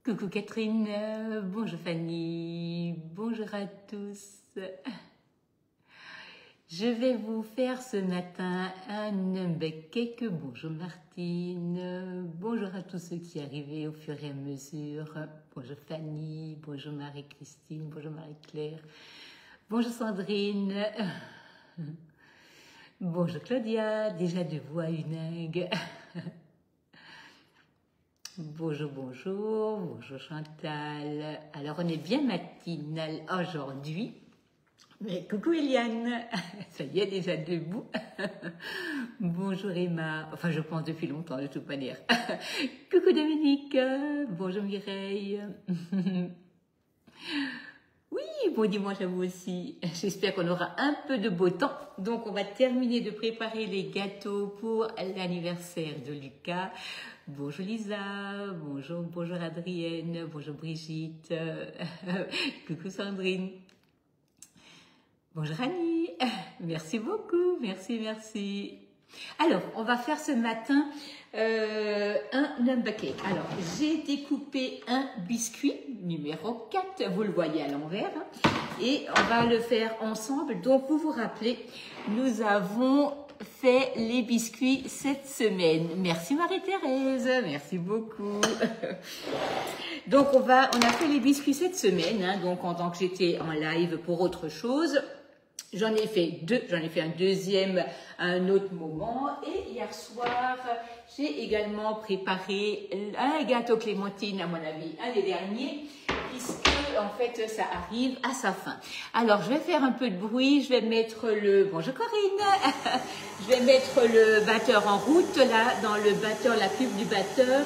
Coucou Catherine, bonjour Fanny, bonjour à tous. Je vais vous faire ce matin un number cake. Bonjour Martine, bonjour à tous ceux qui arrivaient au fur et à mesure. Bonjour Fanny, bonjour Marie-Christine, bonjour Marie-Claire, bonjour Sandrine, bonjour Claudia, déjà de voix unique. Bonjour, bonjour, bonjour Chantal. Alors on est bien matinal aujourd'hui. Mais coucou Eliane, ça y est déjà debout. Bonjour Emma, enfin je pense depuis longtemps de toute manière. Coucou Dominique, bonjour Mireille. Oui, bon dimanche à vous aussi. J'espère qu'on aura un peu de beau temps. Donc on va terminer de préparer les gâteaux pour l'anniversaire de Lucas. Bonjour Lisa, bonjour Adrienne, bonjour Brigitte, coucou Sandrine, bonjour Annie, merci beaucoup, merci. Alors, on va faire ce matin un number cake. Alors, j'ai découpé un biscuit numéro 4, vous le voyez à l'envers, hein, et on va le faire ensemble. Donc, vous vous rappelez, nous avons fait les biscuits cette semaine. Merci Marie-Thérèse, merci beaucoup. Donc, on a fait les biscuits cette semaine, hein, donc en tant que j'étais en live pour autre chose. J'en ai fait deux, j'en ai fait un deuxième à un autre moment. Et hier soir, j'ai également préparé un gâteau Clémentine, à mon avis, un des derniers, puisque en fait, ça arrive à sa fin. Alors, je vais faire un peu de bruit, je vais mettre le... Bonjour Corinne. Je vais mettre le batteur en route, là, dans le batteur, la pub du batteur.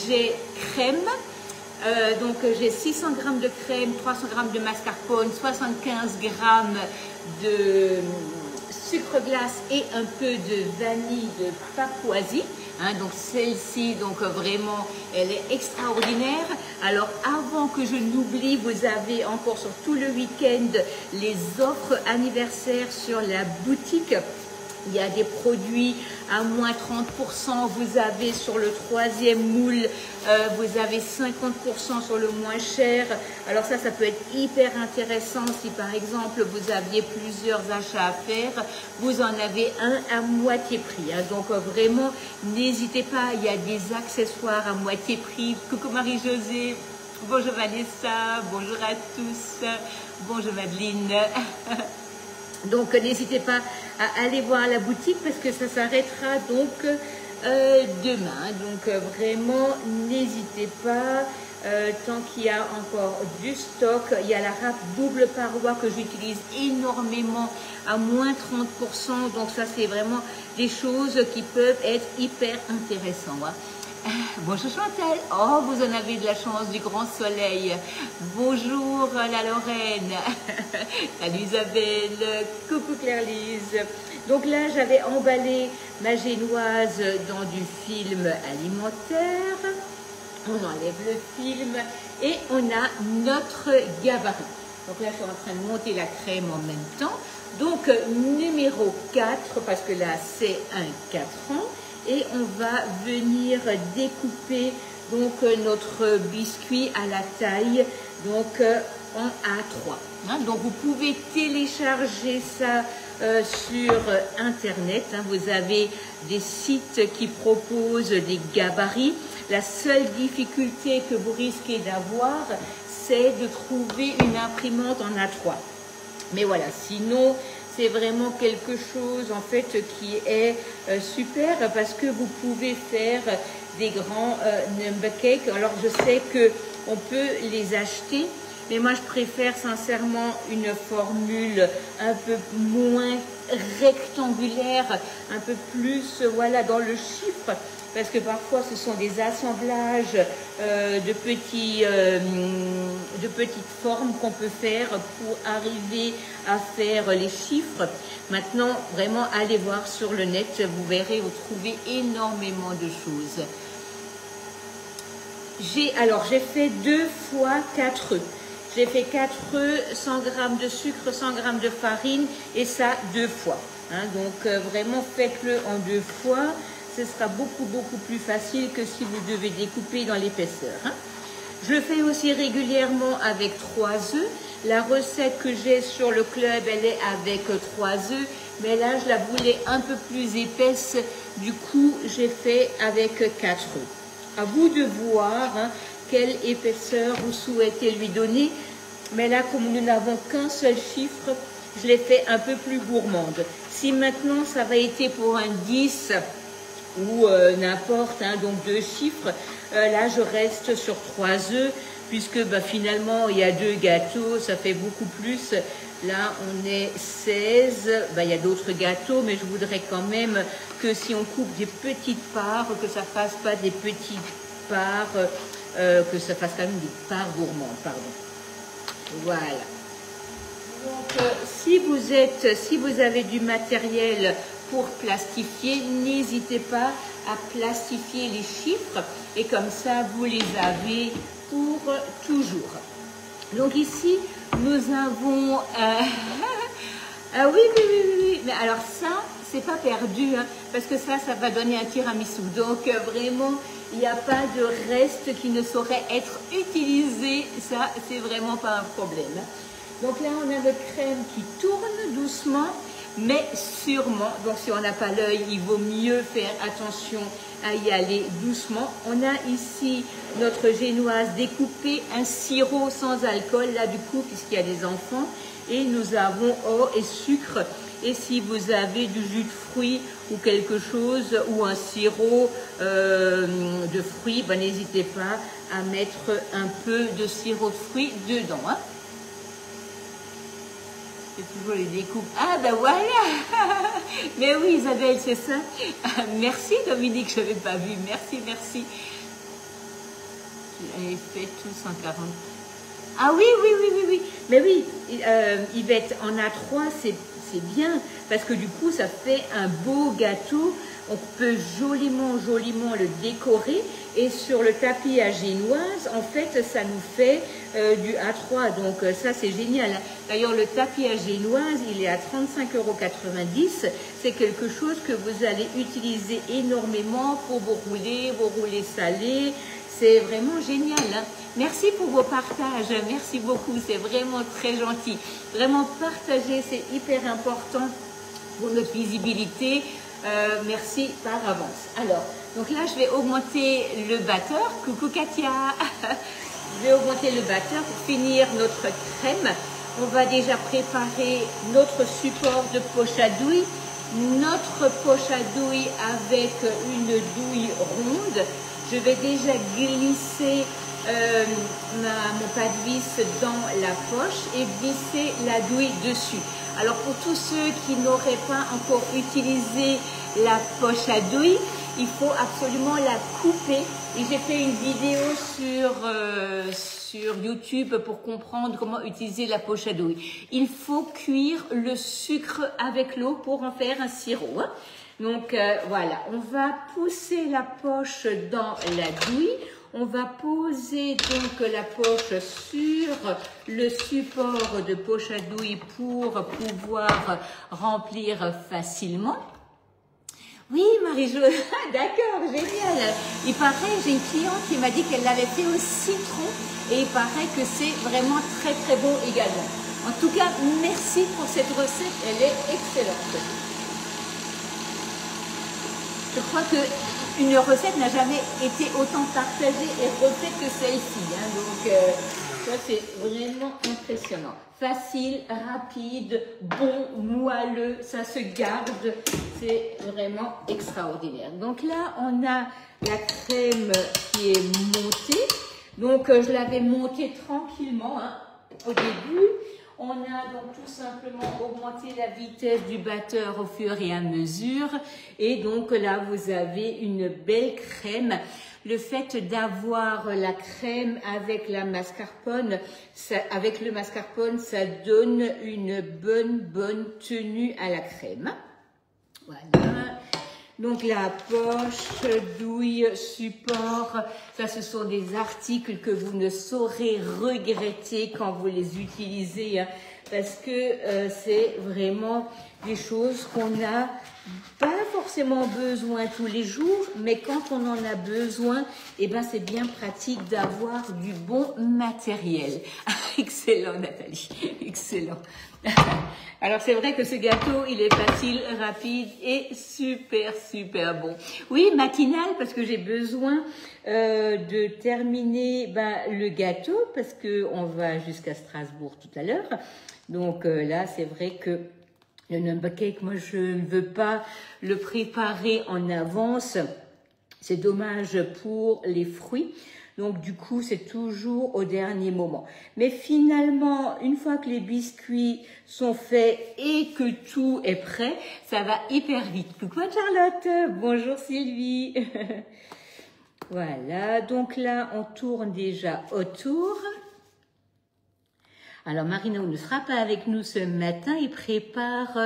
J'ai crème. Donc j'ai 600 g de crème, 300 g de mascarpone, 75 g de sucre glace et un peu de vanille de Papouasie. Hein, donc celle-ci, donc vraiment, elle est extraordinaire. Alors avant que je n'oublie, vous avez encore sur tout le week-end les offres anniversaires sur la boutique. Il y a des produits à moins 30%, vous avez sur le troisième moule, vous avez 50% sur le moins cher. Alors ça peut être hyper intéressant si par exemple vous aviez plusieurs achats à faire, vous en avez un à moitié prix. Hein. Donc vraiment, n'hésitez pas, il y a des accessoires à moitié prix. Coucou Marie-Josée, bonjour Vanessa, bonjour à tous, bonjour Madeleine. Donc n'hésitez pas à aller voir la boutique parce que ça s'arrêtera donc demain. Donc vraiment n'hésitez pas, tant qu'il y a encore du stock. Il y a la râpe double paroi que j'utilise énormément à moins 30%. Donc ça c'est vraiment des choses qui peuvent être hyper intéressantes. Hein. Bonjour Chantal, oh vous en avez de la chance du grand soleil. Bonjour la Lorraine, salut Isabelle, coucou Claire-Lise. Donc là j'avais emballé ma génoise dans du film alimentaire. On enlève le film et on a notre gabarit. Donc là je suis en train de monter la crème en même temps. Donc numéro 4 parce que là c'est un 4 ans. Et on va venir découper donc notre biscuit à la taille donc en A3. Hein, donc vous pouvez télécharger ça sur internet. Hein, vous avez des sites qui proposent des gabarits. La seule difficulté que vous risquez d'avoir, c'est de trouver une imprimante en A3. Mais voilà, sinon c'est vraiment quelque chose en fait qui est super parce que vous pouvez faire des grands number cakes. Alors je sais que on peut les acheter, mais moi je préfère sincèrement une formule un peu moins rectangulaire, un peu plus voilà dans le chiffre. Parce que parfois ce sont des assemblages de petites formes qu'on peut faire pour arriver à faire les chiffres. Maintenant, vraiment, allez voir sur le net, vous verrez, vous trouvez énormément de choses. J'ai fait 2 fois 4 œufs. J'ai fait 4 œufs, 100 g de sucre, 100 g de farine et ça 2 fois. Hein, donc vraiment faites-le en 2 fois. Ce sera beaucoup plus facile que si vous devez découper dans l'épaisseur. Hein. Je fais aussi régulièrement avec 3 œufs. La recette que j'ai sur le club, elle est avec 3 œufs. Mais là, je la voulais un peu plus épaisse. Du coup, j'ai fait avec 4 œufs. À vous de voir hein, quelle épaisseur vous souhaitez lui donner. Mais là, comme nous n'avons qu'un seul chiffre, je l'ai fait un peu plus gourmande. Si maintenant, ça va être pour un 10 ou n'importe, hein, donc 2 chiffres, là, je reste sur 3 œufs, puisque bah, finalement, il y a 2 gâteaux, ça fait beaucoup plus. Là, on est 16. Bah, il y a d'autres gâteaux, mais je voudrais quand même que si on coupe des petites parts, que ça fasse pas des petites parts, que ça fasse quand même des parts gourmandes, pardon. Voilà. Donc, si vous avez du matériel pour plastifier, n'hésitez pas à plastifier les chiffres et comme ça, vous les avez pour toujours. Donc ici, nous avons... ah oui, mais alors ça, c'est pas perdu, hein, parce que ça va donner un tiramisu. Donc vraiment, il n'y a pas de reste qui ne saurait être utilisé. Ça, c'est vraiment pas un problème. Donc là, on a notre crème qui tourne doucement, mais sûrement. Donc si on n'a pas l'œil, il vaut mieux faire attention à y aller doucement. On a ici notre génoise découpée, un sirop sans alcool, là du coup, puisqu'il y a des enfants. Et nous avons eau et sucre. Et si vous avez du jus de fruits ou quelque chose, ou un sirop de fruits, ben, n'hésitez pas à mettre un peu de sirop de fruits dedans. Hein. C'est toujours les découpes. Ah ben voilà. Mais oui Isabelle, c'est ça. Merci Dominique, je n'avais pas vu. Merci. J'avais fait tout 140. Ah oui. Mais oui, Yvette, en A3, c'est bien. Parce que du coup, ça fait un beau gâteau. On peut joliment le décorer. Et sur le tapis à génoise, en fait, ça nous fait du A3. Donc ça, c'est génial. D'ailleurs, le tapis à génoise, il est à 35,90 €. C'est quelque chose que vous allez utiliser énormément pour vos roulés salés. C'est vraiment génial. Hein. Merci pour vos partages. Merci beaucoup. C'est vraiment très gentil. Vraiment partager, c'est hyper important pour notre visibilité. Merci par avance. Alors, donc là, je vais augmenter le batteur. Coucou Katia. Je vais augmenter le batteur pour finir notre crème. On va déjà préparer notre support de poche à douille. Notre poche à douille avec une douille ronde. Je vais déjà glisser mon pas de vis dans la poche et visser la douille dessus. Alors pour tous ceux qui n'auraient pas encore utilisé la poche à douille, il faut absolument la couper. Et j'ai fait une vidéo sur YouTube pour comprendre comment utiliser la poche à douille. Il faut cuire le sucre avec l'eau pour en faire un sirop. Hein. Donc voilà, on va pousser la poche dans la douille. On va poser donc la poche sur le support de poche à douille pour pouvoir remplir facilement. Oui, Marie-Jo, d'accord, génial. Il paraît, j'ai une cliente qui m'a dit qu'elle l'avait fait au citron et il paraît que c'est vraiment très très bon également. En tout cas, merci pour cette recette, elle est excellente. Je crois qu'une recette n'a jamais été autant partagée et refaite que celle-ci. Hein. Donc, ça, c'est vraiment impressionnant. Facile, rapide, bon, moelleux, ça se garde. C'est vraiment extraordinaire. Donc là, on a la crème qui est montée. Donc, je l'avais montée tranquillement hein, au début. On a donc tout simplement augmenté la vitesse du batteur au fur et à mesure. Et donc là, vous avez une belle crème. Le fait d'avoir la crème avec la mascarpone, avec le mascarpone, ça donne une bonne tenue à la crème. Voilà. Donc la poche, douille, support, ça ce sont des articles que vous ne saurez regretter quand vous les utilisez hein, parce que c'est vraiment des choses qu'on n'a pas forcément besoin tous les jours, mais quand on en a besoin, eh ben c'est bien pratique d'avoir du bon matériel. Excellent Nathalie, excellent. Alors c'est vrai que ce gâteau, il est facile, rapide et super super bon. Oui, matinal parce que j'ai besoin de terminer le gâteau parce que on va jusqu'à Strasbourg tout à l'heure. Donc là, c'est vrai que le number cake, moi je ne veux pas le préparer en avance. C'est dommage pour les fruits. Donc du coup, c'est toujours au dernier moment. Mais finalement, une fois que les biscuits sont faits et que tout est prêt, ça va hyper vite. Coucou Charlotte, bonjour Sylvie. Voilà, donc là, on tourne déjà autour. Alors Marino ne sera pas avec nous ce matin, il prépare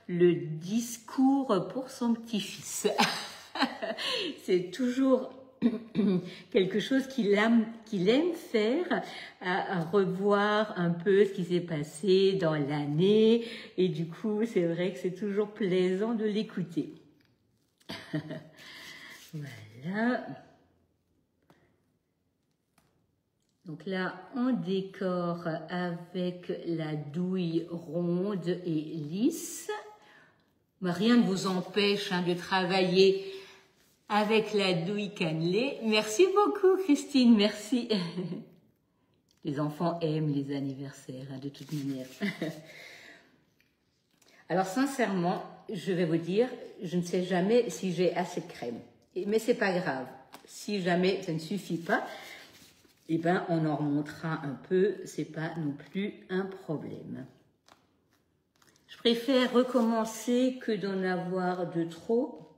le discours pour son petit-fils. C'est toujours quelque chose qu'il aime faire, à revoir un peu ce qui s'est passé dans l'année, et du coup c'est vrai que c'est toujours plaisant de l'écouter. Voilà. Donc là, on décore avec la douille ronde et lisse. Mais rien ne vous empêche de travailler avec la douille cannelée. Merci beaucoup Christine, merci. Les enfants aiment les anniversaires, de toute manière. Alors sincèrement, je vais vous dire, je ne sais jamais si j'ai assez de crème. Mais c'est pas grave. Si jamais ça ne suffit pas, eh ben, on en remontera un peu, c'est pas non plus un problème. Je préfère recommencer que d'en avoir de trop.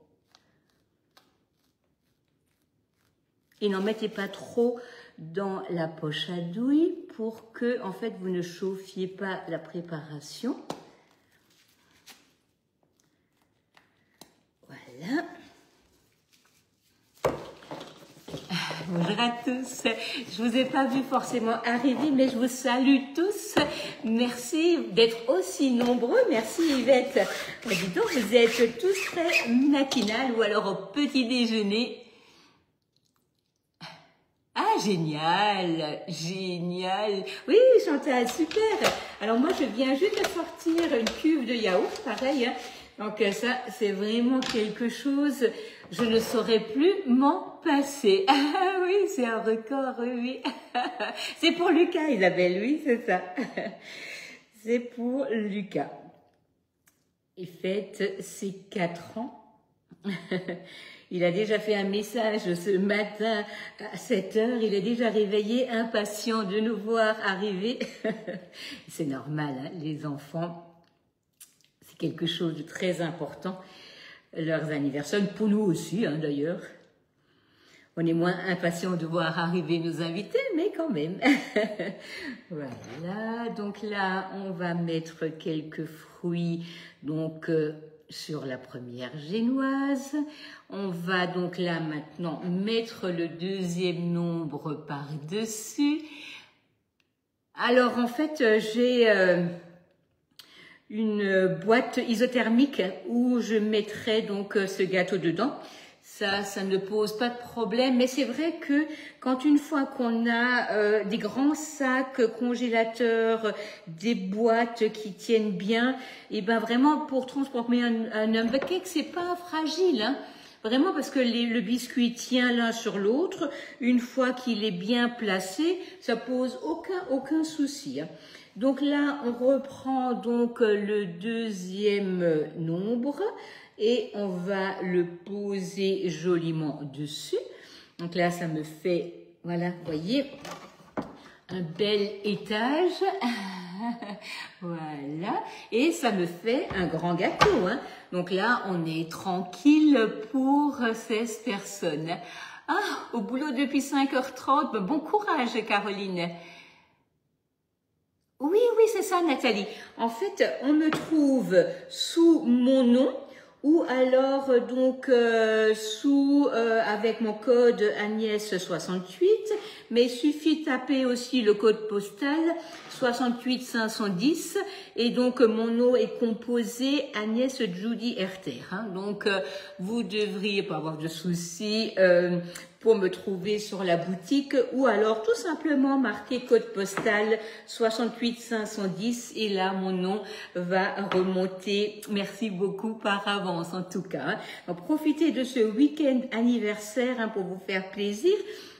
Et n'en mettez pas trop dans la poche à douille pour que, en fait, vous ne chauffiez pas la préparation. Voilà. Bonjour à tous, je vous ai pas vu forcément arriver, mais je vous salue tous. Merci d'être aussi nombreux. Merci Yvette. Dis donc, vous êtes tous très matinales ou alors au petit déjeuner. Ah, génial, génial. Oui, Chantal, super. Alors moi, je viens juste de sortir une cuve de yaourt, pareil. Donc ça, c'est vraiment quelque chose, je ne saurais plus m'en passer. Ah oui, c'est un record, oui. C'est pour Lucas, Isabelle, oui, c'est ça. C'est pour Lucas. Il fête ses 4 ans. Il a déjà fait un message ce matin à 7 h. Il est déjà réveillé, impatient de nous voir arriver. C'est normal, hein, les enfants. C'est quelque chose de très important, leurs anniversaires, pour nous aussi d'ailleurs. On est moins impatients de voir arriver nos invités, mais quand même. Voilà, donc là, on va mettre quelques fruits donc sur la première génoise. On va donc là maintenant mettre le deuxième nombre par-dessus. Alors en fait, j'ai une boîte isothermique où je mettrai donc ce gâteau dedans. Ça ne pose pas de problème, mais c'est vrai que quand une fois qu'on a des grands sacs congélateurs, des boîtes qui tiennent bien, et ben vraiment pour transporter un number cake, c'est pas fragile, hein. Vraiment parce que le biscuit tient l'un sur l'autre. Une fois qu'il est bien placé, ça pose aucun souci, hein. Donc là, on reprend donc le deuxième nombre et on va le poser joliment dessus. Donc là, ça me fait, voilà, vous voyez, un bel étage. Voilà. Et ça me fait un grand gâteau, hein. Donc là, on est tranquille pour 16 personnes. Ah, au boulot depuis 5h30. Bon courage, Caroline. Oui, c'est ça, Nathalie. En fait, on me trouve sous mon nom ou alors donc avec mon code Agnès68. mais il suffit de taper aussi le code postal 68 510 et donc mon nom est composé Agnès Judy Herter. Hein. Donc vous devriez pas avoir de soucis pour me trouver sur la boutique ou alors tout simplement marquer code postal 68 510 et là mon nom va remonter. Merci beaucoup par avance en tout cas. Hein. Donc, profitez de ce week-end anniversaire hein, pour vous faire plaisir.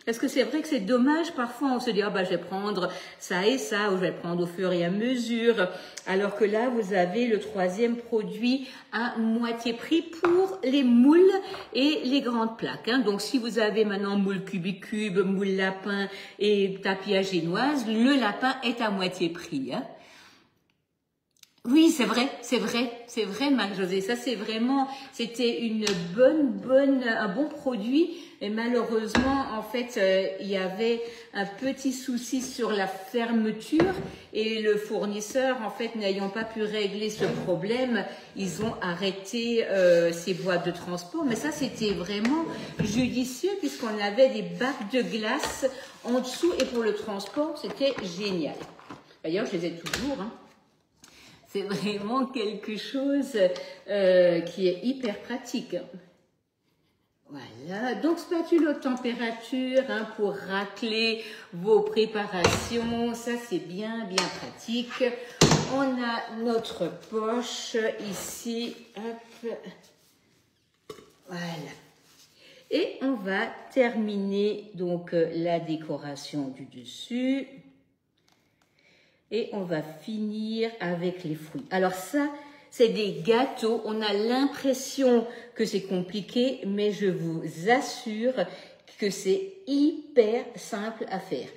Parce que c'est vrai que c'est dommage, parfois on se dit, ah bah je vais prendre ça et ça, ou je vais prendre au fur et à mesure. Alors que là, vous avez le troisième produit à moitié prix pour les moules et les grandes plaques. Hein. Donc si vous avez maintenant moule cubicube, moule lapin et tapis à génoise, le lapin est à moitié prix. Hein. Oui, c'est vrai, Marc-José. Ça, c'est vraiment, c'était un bon produit. Et malheureusement, en fait, il y avait un petit souci sur la fermeture et le fournisseur, en fait, n'ayant pas pu régler ce problème, ils ont arrêté ces boîtes de transport. Mais ça, c'était vraiment judicieux puisqu'on avait des bacs de glace en dessous et pour le transport, c'était génial. D'ailleurs, je les ai toujours, hein. C'est vraiment quelque chose qui est hyper pratique. Voilà, donc spatule haute température hein, pour racler vos préparations, ça c'est bien pratique. On a notre poche ici, hop, voilà. Et on va terminer donc la décoration du dessus. Et on va finir avec les fruits. Alors ça, c'est des gâteaux. On a l'impression que c'est compliqué, mais je vous assure que c'est hyper simple à faire.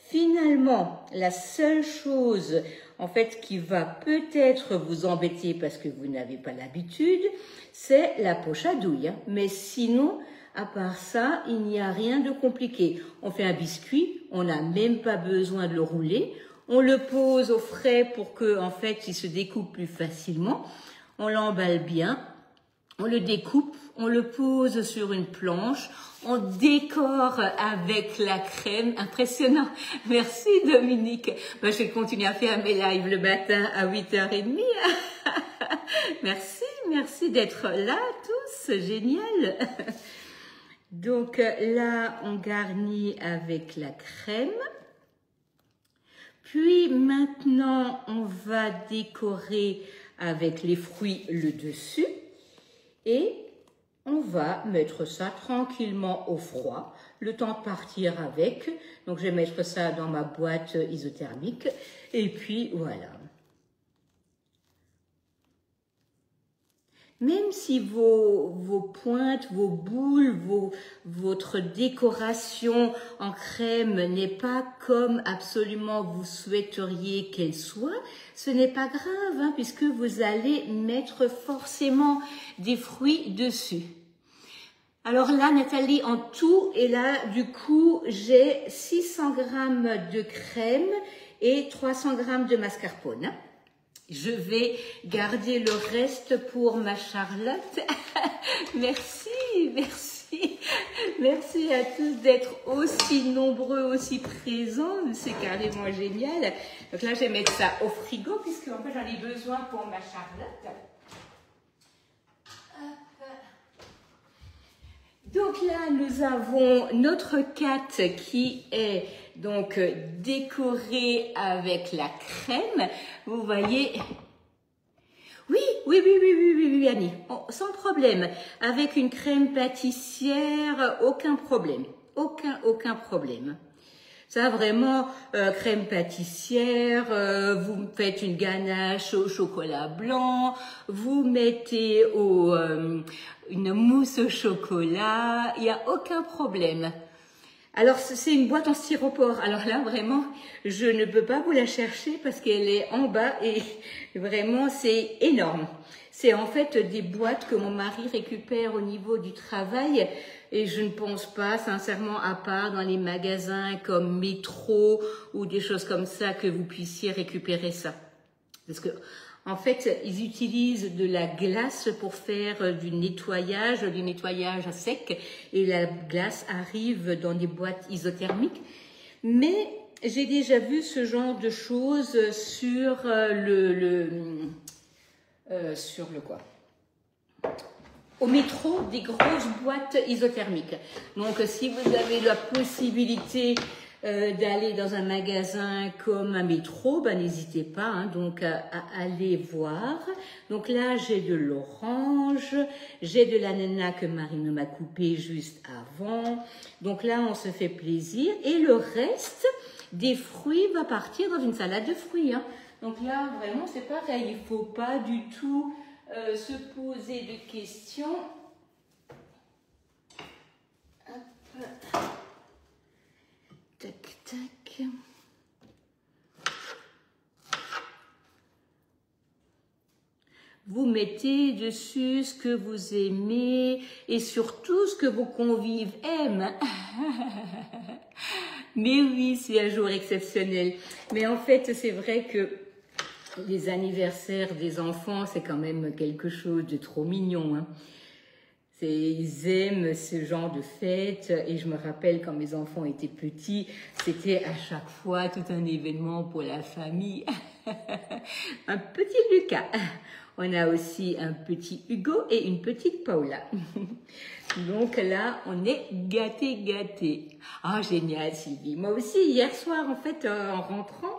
Finalement, la seule chose, en fait, qui va peut-être vous embêter parce que vous n'avez pas l'habitude, c'est la poche à douille. Hein. Mais sinon, à part ça, il n'y a rien de compliqué. On fait un biscuit, on n'a même pas besoin de le rouler. On le pose au frais pour que, en fait, il se découpe plus facilement. On l'emballe bien, on le découpe, on le pose sur une planche, on décore avec la crème. Impressionnant. Merci Dominique. Ben, je vais continuer à faire mes lives le matin à 8h30. Merci d'être là tous. Génial. Donc là, on garnit avec la crème. Puis maintenant, on va décorer avec les fruits le dessus et on va mettre ça tranquillement au froid, le temps de partir avec. Donc, je vais mettre ça dans ma boîte isothermique et puis voilà. Même si vos pointes, vos boules, votre décoration en crème n'est pas comme absolument vous souhaiteriez qu'elle soit, ce n'est pas grave, hein, puisque vous allez mettre forcément des fruits dessus. Alors là, Nathalie, en tout, et là, du coup, j'ai 600 g de crème et 300 g de mascarpone. Hein. Je vais garder le reste pour ma Charlotte. Merci à tous d'être aussi nombreux, aussi présents. C'est carrément génial. Donc là, je vais mettre ça au frigo puisque en fait, j'en ai besoin pour ma Charlotte. Donc là, nous avons notre cat qui est donc décorée avec la crème. Vous voyez. Oui, Annie, sans problème. Avec une crème pâtissière, aucun problème. Aucun problème. Ça, vraiment, crème pâtissière, vous faites une ganache au chocolat blanc, vous mettez une mousse au chocolat, il n'y a aucun problème. Alors, c'est une boîte en styropor. Alors là, vraiment, je ne peux pas vous la chercher parce qu'elle est en bas et vraiment, c'est énorme. C'est en fait des boîtes que mon mari récupère au niveau du travail et je ne pense pas, sincèrement, à part dans les magasins comme Métro ou des choses comme ça, que vous puissiez récupérer ça. Parce que, en fait, ils utilisent de la glace pour faire du nettoyage sec et la glace arrive dans des boîtes isothermiques. Mais j'ai déjà vu ce genre de choses sur sur le quoi? Au métro, des grosses boîtes isothermiques. Donc, si vous avez la possibilité d'aller dans un magasin comme un métro, ben, n'hésitez pas hein, donc à aller voir. Donc là, j'ai de l'orange, j'ai de l'ananas que Marine m'a coupé juste avant. Donc là, on se fait plaisir. Et le reste des fruits va partir dans une salade de fruits. Hein. Donc là, vraiment, c'est pareil. Il ne faut pas du tout se poser de questions. Hop. Tac, tac. Vous mettez dessus ce que vous aimez et surtout ce que vos convives aiment. Mais oui, c'est un jour exceptionnel. Mais en fait, c'est vrai que les anniversaires des enfants, c'est quand même quelque chose de trop mignon. Hein. Ils aiment ce genre de fête et je me rappelle quand mes enfants étaient petits, c'était à chaque fois tout un événement pour la famille. Un petit Lucas. On a aussi un petit Hugo et une petite Paula. Donc là, on est gâtés. Ah, génial Sylvie. Moi aussi, hier soir, en fait, en rentrant,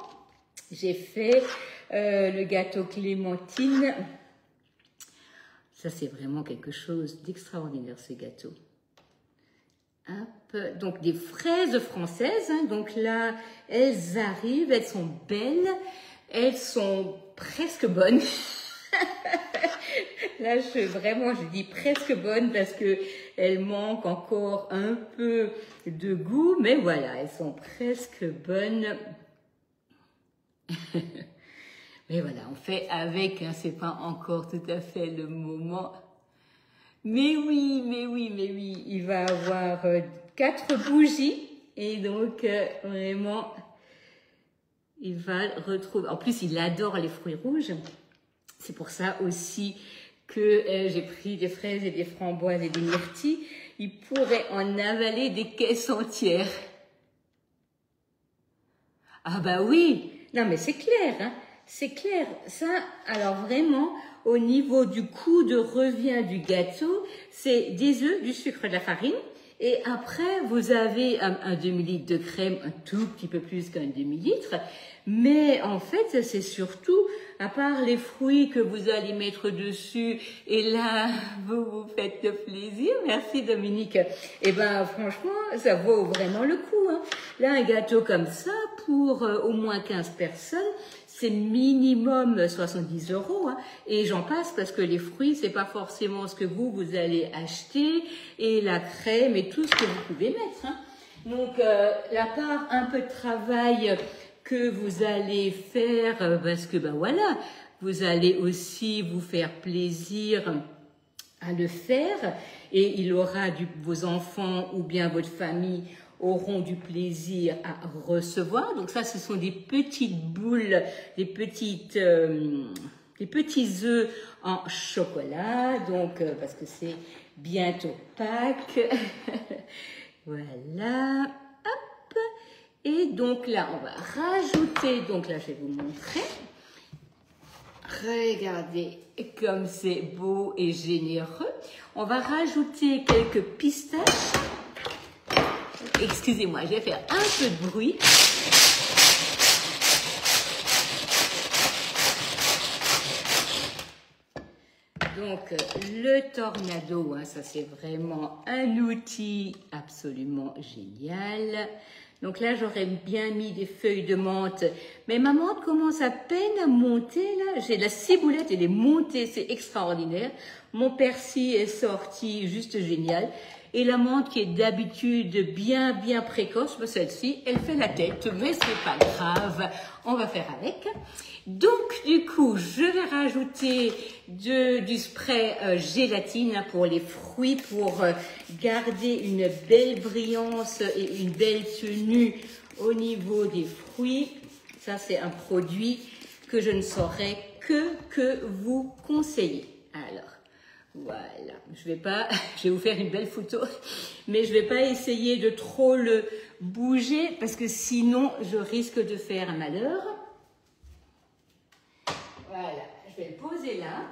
j'ai fait le gâteau Clémentine. Ça, c'est vraiment quelque chose d'extraordinaire, ce gâteau. Hop. Donc, des fraises françaises. Hein. Donc là, elles arrivent, elles sont belles, elles sont presque bonnes. Là, je dis presque bonnes parce que elles manquent encore un peu de goût. Mais voilà, elles sont presque bonnes. Mais voilà, on fait avec, hein, c'est pas encore tout à fait le moment. Mais oui, il va avoir 4 bougies et donc vraiment, il va retrouver. En plus, il adore les fruits rouges. C'est pour ça aussi que j'ai pris des fraises et des framboises et des myrtilles. Il pourrait en avaler des caisses entières. Ah bah oui, non mais c'est clair, hein. C'est clair, ça, alors vraiment, au niveau du coût de revient du gâteau, c'est des œufs, du sucre, de la farine, et après, vous avez un demi-litre de crème, un tout petit peu plus qu'un demi-litre, mais en fait, c'est surtout, à part les fruits que vous allez mettre dessus, et là, vous vous faites plaisir, merci Dominique, et ben franchement, ça vaut vraiment le coup, hein. Là, un gâteau comme ça, pour au moins 15 personnes, c'est minimum 70 €, hein, et j'en passe parce que les fruits, c'est pas forcément ce que vous allez acheter, et la crème et tout ce que vous pouvez mettre. Hein. Donc, la part un peu de travail que vous allez faire, parce que ben voilà, vous allez aussi vous faire plaisir à le faire, et il aura vos enfants ou bien votre famille auront du plaisir à recevoir. Donc ça, ce sont des petites boules, des petits œufs en chocolat. Donc, parce que c'est bientôt Pâques. Voilà. Hop. Et donc là, on va rajouter, donc là, je vais vous montrer. Regardez comme c'est beau et généreux. On va rajouter quelques pistaches. Excusez-moi, je vais faire un peu de bruit. Donc, le tornado, hein, ça c'est vraiment un outil absolument génial. Donc là, j'aurais bien mis des feuilles de menthe. Mais ma menthe commence à peine à monter, là. J'ai la ciboulette, elle est montée, c'est extraordinaire. Mon persil est sorti, juste génial. Et la menthe qui est d'habitude bien précoce, celle-ci, elle fait la tête, mais c'est pas grave, on va faire avec. Donc, du coup, je vais rajouter du spray gélatine pour les fruits, pour garder une belle brillance et une belle tenue au niveau des fruits. Ça, c'est un produit que je ne saurais que vous conseiller. Alors, Voilà, je vais vous faire une belle photo, mais je vais pas essayer de trop le bouger parce que sinon je risque de faire un malheur. Voilà, je vais le poser là.